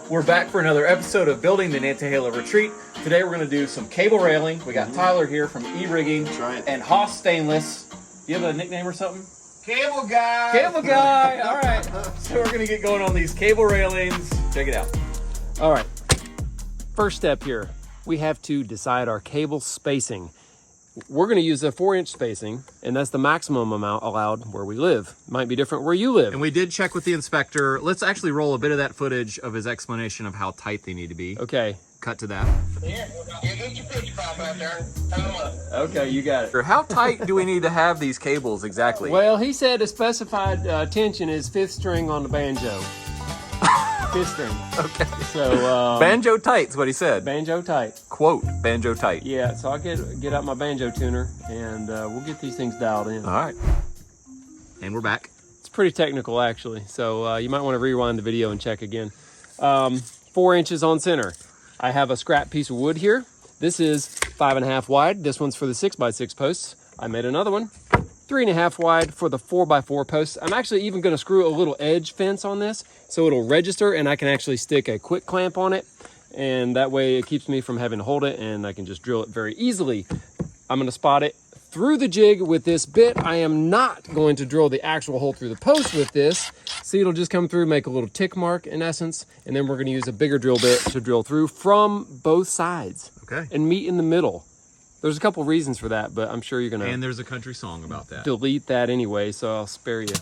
We're back for another episode of Building the Nantahala Retreat. Today we're going to do some cable railing. We got Tyler here from E-Rigging and Haas Stainless. Do you have a nickname or something? Cable guy! Cable guy! All right. So we're going to get going on these cable railings. Check it out. All right. First step here, we have to decide our cable spacing. We're going to use a 4-inch spacing, and that's the maximum amount allowed where we live. Might be different where you live. And we did check with the inspector. Let's actually roll a bit of that footage of his explanation of how tight they need to be. Okay. Cut to that. Yeah, get your pitch pop out there. Come on. Okay, you got it. How tight do we need to have these cables exactly? Well, he said a specified tension is 5th string on the banjo. 5th string. Okay. So banjo tight's what he said. Banjo tight. Quote, banjo tight. Yeah, so I'll get out my banjo tuner, and we'll get these things dialed in. All right. And we're back. It's pretty technical, actually, so you might want to rewind the video and check again. 4 inches on center. I have a scrap piece of wood here. This is 5.5 wide. This one's for the 6x6 posts. I made another one, 3.5 wide for the 4x4 posts. I'm actually even going to screw a little edge fence on this so it'll register, and I can actually stick a quick clamp on it, and that way it keeps me from having to hold it, and I can just drill it very easily. I'm going to spot it through the jig with this bit. I am not going to drill the actual hole through the post with this. See, it'll just come through, make a little tick mark in essence, and then we're going to use a bigger drill bit to drill through from both sides. Okay. And meet in the middle. There's a couple reasons for that, but I'm sure you're going to... And there's a country song about that. Delete that anyway, so I'll spare you.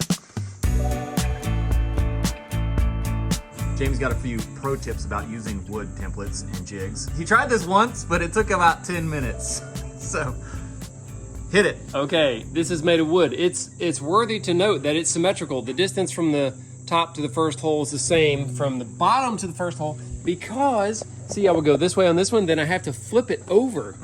James got a few pro tips about using wood templates and jigs. He tried this once, but it took about 10 minutes. So, hit it. Okay, this is made of wood. It's worthy to note that it's symmetrical. The distance from the top to the first hole is the same from the bottom to the first hole because, see, I will go this way on this one, then I have to flip it over.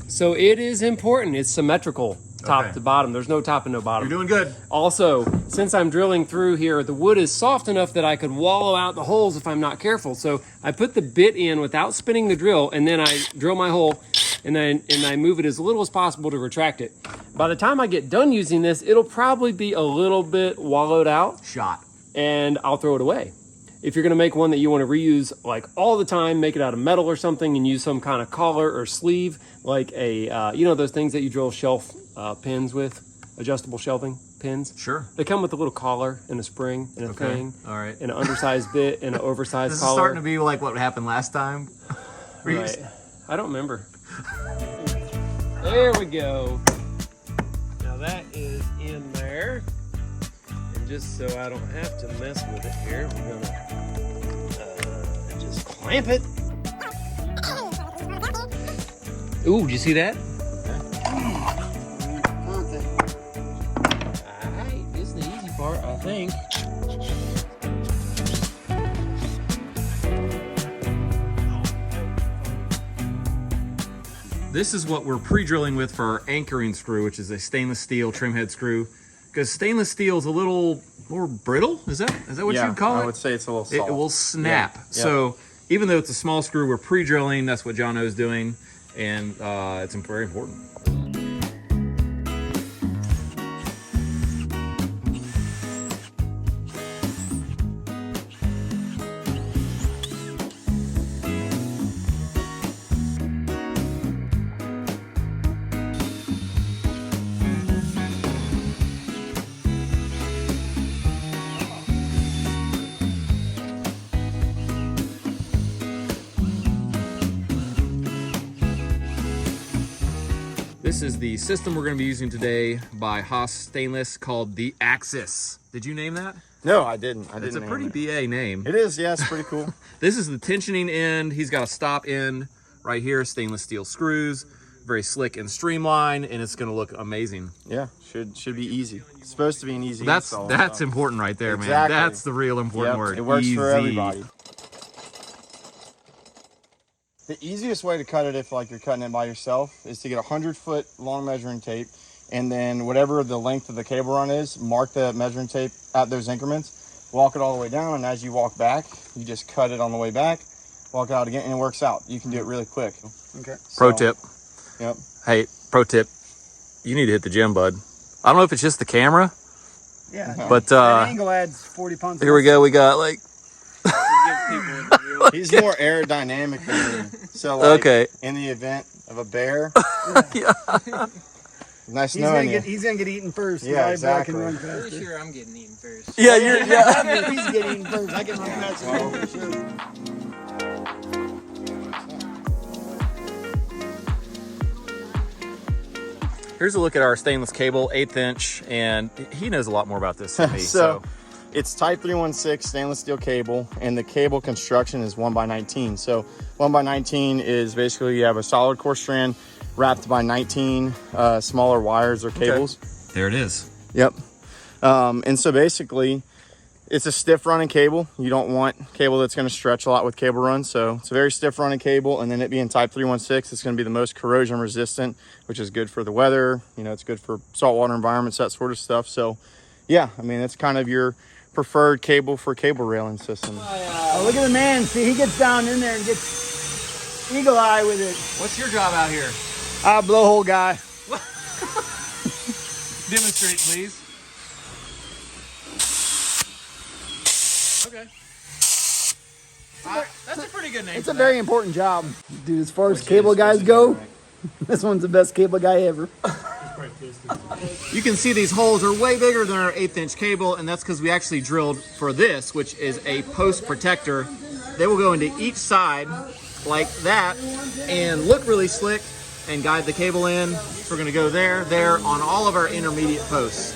So it is important. It's symmetrical top to bottom. There's no top and no bottom. You're doing good. Also, since I'm drilling through here, the wood is soft enough that I could wallow out the holes if I'm not careful. So I put the bit in without spinning the drill, and then I drill my hole, and I move it as little as possible to retract it. By the time I get done using this, it'll probably be a little bit wallowed out. Shot. And I'll throw it away. If you're gonna make one that you wanna reuse like all the time, make it out of metal or something and use some kind of collar or sleeve, like a, you know those things that you drill shelf pins with, adjustable shelving pins? Sure. They come with a little collar and a spring and a thing. All right. And an undersized bit and an oversized This collar. is starting to be like what happened last time. Right. I don't remember. There we go. Now that is in there. And just so I don't have to mess with it here, we're gonna just clamp it. Ooh, did you see that? Alright, this is the easy part, I think. This is what we're pre-drilling with for our anchoring screw, which is a stainless steel trim head screw. Because stainless steel is a little more brittle. Is that what you'd call it? I would say it's a little soft. It will snap. Yeah. So even though it's a small screw, we're pre-drilling. That's what John is doing, and it's very important. This is the system we're going to be using today by Haas Stainless called the Axis. Did you name that? No, I didn't. It's a pretty BA name. It is, yeah, it's pretty cool. This is the tensioning end. He's got a stop end right here, stainless steel screws, very slick and streamlined, and it's going to look amazing. Yeah, should be easy. It's supposed to be an easy That's install. important right there, Exactly. man. That's the real important word. It works easy. for everybody. The easiest way to cut it if like you're cutting it by yourself is to get 100-foot long measuring tape, and then whatever the length of the cable run is, mark the measuring tape at those increments, walk it all the way down, and as you walk back, you just cut it on the way back, walk out again, and it works out. You can do it really quick. Okay. Pro tip. Yep. Hey, pro tip. You need to hit the gym, bud. I don't know if it's just the camera. Yeah. But that angle adds 40 pounds. Here we go. We got like people in the real. He's more aerodynamic than me. So like, Okay. in the event of a bear, Yeah. nice knowing you. He's gonna get eaten first. Yeah, My boy exactly. can run Pretty faster. sure I'm getting eaten first. Yeah, you're. Yeah. He's getting eaten first. I can run faster. For sure. Here's a look at our stainless cable, 1/8 inch, and he knows a lot more about this than me. So it's type 316 stainless steel cable, and the cable construction is 1x19. So 1x19 is basically you have a solid core strand wrapped by 19 smaller wires or cables. There it is. Yep. And so basically it's a stiff running cable. You don't want cable that's going to stretch a lot with cable run. So it's a very stiff running cable, and then it being type 316, it's going to be the most corrosion resistant, which is good for the weather. You know, it's good for saltwater environments, that sort of stuff. So yeah, I mean, it's kind of your preferred cable for cable railing system. Oh, look at the man. See, he gets down in there and gets eagle eye with it. What's your job out here? Blowhole guy. Demonstrate, please. Okay. That's a pretty good name. It's a very important job. Dude, as far as cable guys go, this one's the best cable guy ever. You can see these holes are way bigger than our 1/8 inch cable, and that's because we actually drilled for this, which is a post protector. They will go into each side like that and look really slick and guide the cable in. So we're gonna go there on all of our intermediate posts.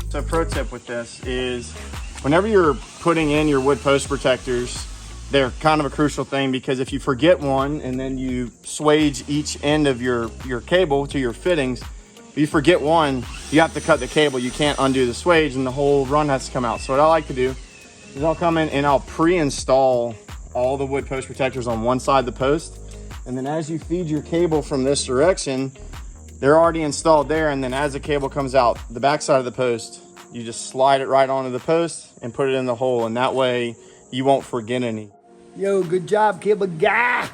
So pro tip with this is whenever you're putting in your wood post protectors, they're kind of a crucial thing, because if you forget one and then you swage each end of your cable to your fittings, if you forget one, you have to cut the cable. You can't undo the swage and the whole run has to come out. So what I like to do is I'll come in and I'll pre-install all the wood post protectors on one side of the post. And then as you feed your cable from this direction, they're already installed there. And then as the cable comes out the back side of the post, you just slide it right onto the post and put it in the hole. And that way you won't forget any. Yo, good job, cable guy.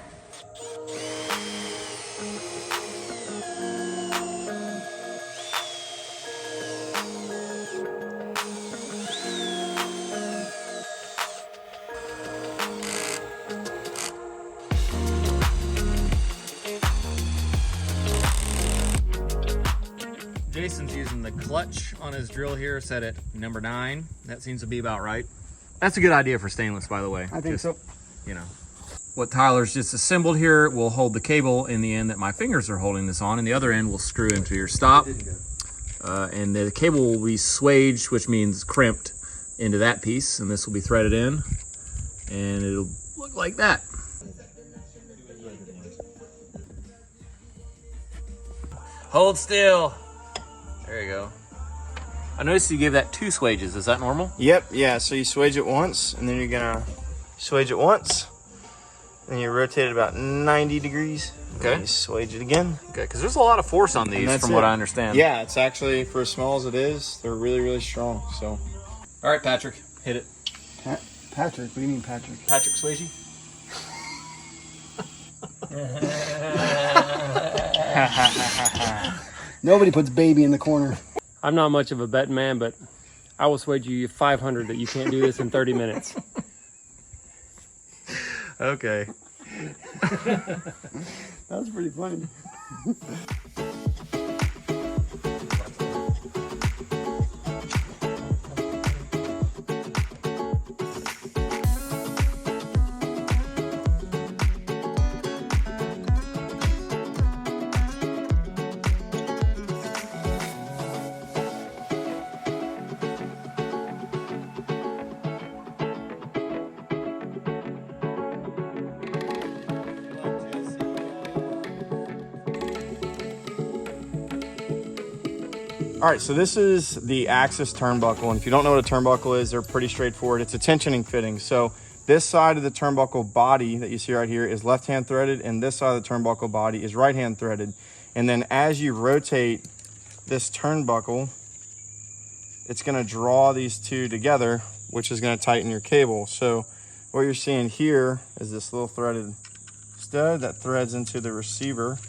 Jason's using the clutch on his drill here, set at number 9. That seems to be about right. That's a good idea for stainless, by the way. I think so. You know, what Tyler's just assembled here will hold the cable in the end that my fingers are holding this on, and the other end will screw into your stop. And the cable will be swaged, which means crimped, into that piece, and this will be threaded in, and it'll look like that. Hold still. There you go. I noticed you gave that 2 swages. Is that normal? Yep, yeah, so you swage it once, and then you're gonna swage it once, and you rotate it about 90 degrees. Okay. And you swage it again. Okay, because there's a lot of force on these from what I understand. Yeah, it's actually, for as small as it is, they're really, really strong, so. All right, Patrick, hit it. Patrick? What do you mean, Patrick? Patrick Swayze. Nobody puts baby in the corner. I'm not much of a betting man, but I will sway you 500 that you can't do this in 30 minutes. Okay. That was pretty funny. All right, so this is the axis turnbuckle, and if you don't know what a turnbuckle is, they're pretty straightforward. It's a tensioning fitting. So this side of the turnbuckle body that you see right here is left-hand threaded, and this side of the turnbuckle body is right-hand threaded. And then as you rotate this turnbuckle, it's gonna draw these two together, which is gonna tighten your cable. So what you're seeing here is this little threaded stud that threads into the receiver.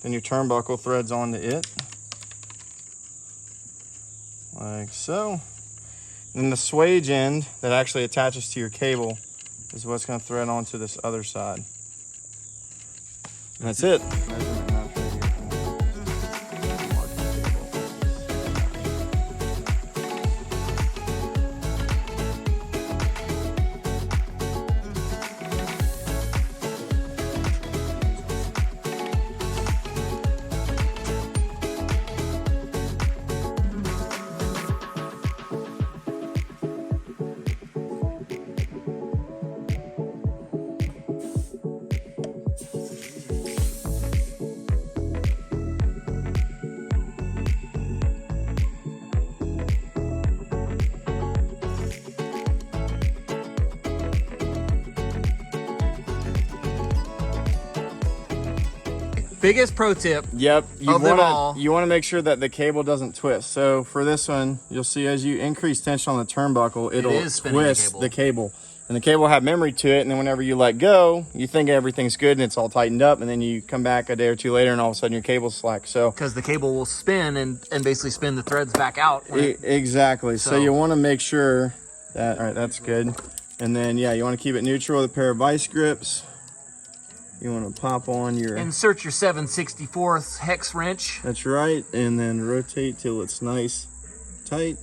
Then your turnbuckle threads onto it, like so. And then the swage end that actually attaches to your cable is what's going to thread onto this other side. And that's it. Biggest pro tip. Yep, Of them all. you want to make sure that the cable doesn't twist. So for this one, you'll see as you increase tension on the turnbuckle, it'll is spinning the twist cable. the cable. And the cable will have memory to it, and then whenever you let go, you think everything's good and it's all tightened up, and then you come back a day or two later and all of a sudden your cable's slack. So Because the cable will spin and basically spin the threads back out. exactly. So So- you want to make sure that, all right, that's good. And then, yeah, you want to keep it neutral with a pair of vice grips. You want to pop on your... Insert your 7/64 hex wrench. That's right. And then rotate till it's nice, tight,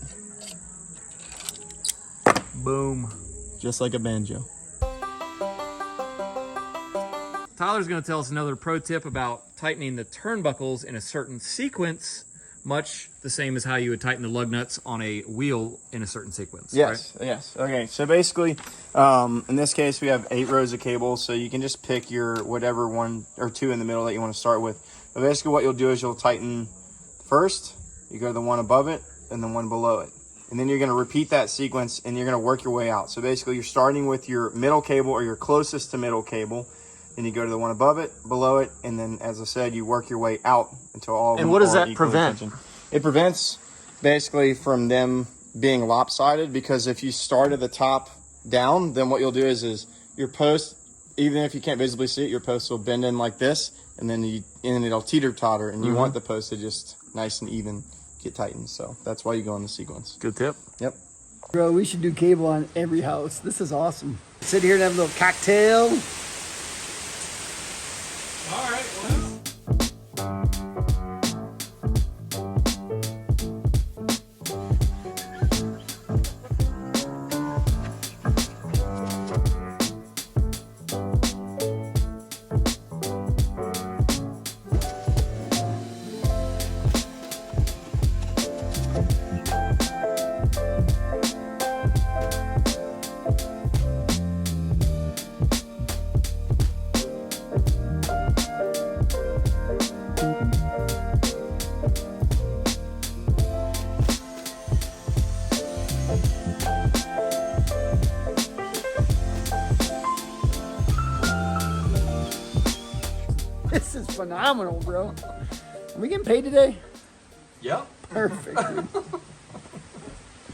Boom. just like a banjo. Tyler's going to tell us another pro tip about tightening the turnbuckles in a certain sequence, much the same as how you would tighten the lug nuts on a wheel in a certain sequence. Yes, yes. Okay, so basically, in this case, we have 8 rows of cables, so you can just pick your whatever 1 or 2 in the middle that you want to start with. But basically what you'll do is you'll tighten first, you go to the one above it, and then one below it. And then you're going to repeat that sequence, and you're going to work your way out. So basically, you're starting with your middle cable or your closest to middle cable, then you go to the one above it, below it, and then, as I said, you work your way out until all of And them what does are that equally prevent? tensioned. It prevents basically from them being lopsided, because if you start at the top down, then what you'll do is your post, even if you can't visibly see it, your post will bend in like this, and then it'll teeter-totter, and you want the post to just nice and even get tightened. So that's why you go in the sequence. Good tip. Yep. Bro, we should do cable on every house. This is awesome. Sit here and have a little cocktail. All right. This is phenomenal, bro. Are we getting paid today? Yep. Perfect, dude.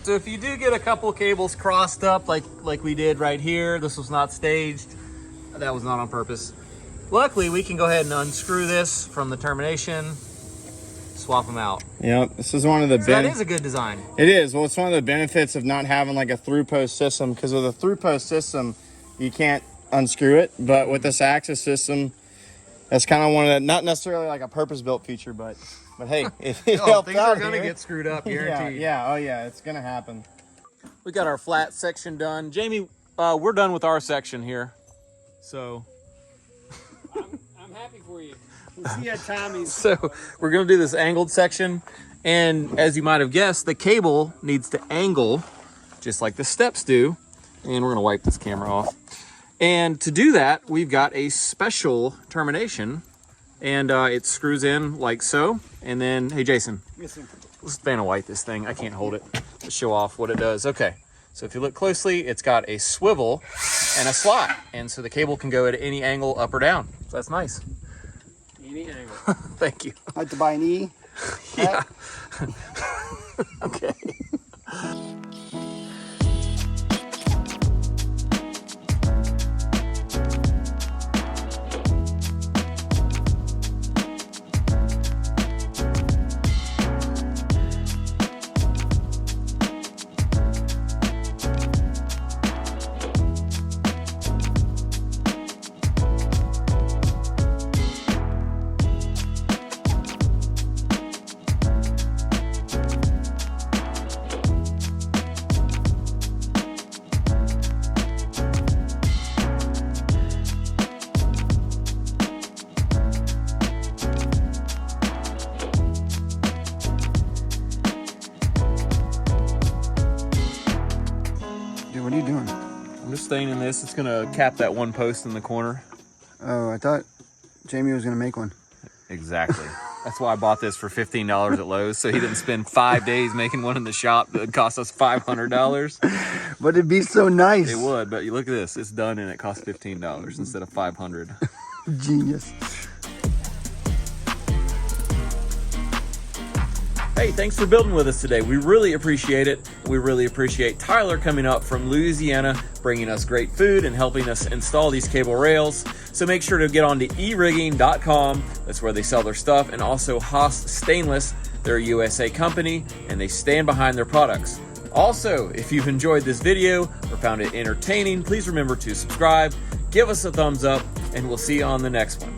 So if you do get a couple cables crossed up like we did right here, this was not staged. That was not on purpose. Luckily, we can go ahead and unscrew this from the termination, swap them out. Yep. This is one of the So that is a good design. It is. Well, it's one of the benefits of not having like a through post system, because with a through post system, you can't unscrew it. But with this axis system, that's kind of one of the, not necessarily like a purpose built feature, but hey, it Oh, helped things out are gonna here. get screwed up, Yeah, guaranteed. yeah, oh yeah, it's gonna happen. We got our flat section done. Jamie, we're done with our section here. So I'm happy for you. We'll see you at Tommy's. So we're gonna do this angled section, and as you might have guessed, the cable needs to angle just like the steps do. And we're gonna wipe this camera off. And to do that, we've got a special termination, and it screws in like so. And then, hey Jason, let's Vanna White this thing. I can't hold it to show off what it does. Okay, so if you look closely, it's got a swivel and a slot, and so the cable can go at any angle, up or down. So that's nice. Any angle. Thank you. I have to buy an E. Yeah. Okay. Dude, what are you doing? I'm just staining this. It's gonna cap that one post in the corner. Oh, I thought Jaime was gonna make one. Exactly. That's why I bought this for $15 at Lowe's, so he didn't spend 5 days making one in the shop that would cost us $500. But it'd be so nice. It would, but you look at this. It's done and it costs $15 instead of $500. Genius. Hey, thanks for building with us today. We really appreciate it. We really appreciate Tyler coming up from Louisiana, bringing us great food and helping us install these cable rails. So make sure to get on to erigging.com. That's where they sell their stuff. And also Haas Stainless. They're a USA company and they stand behind their products. Also, if you've enjoyed this video or found it entertaining, please remember to subscribe, give us a thumbs up, and we'll see you on the next one.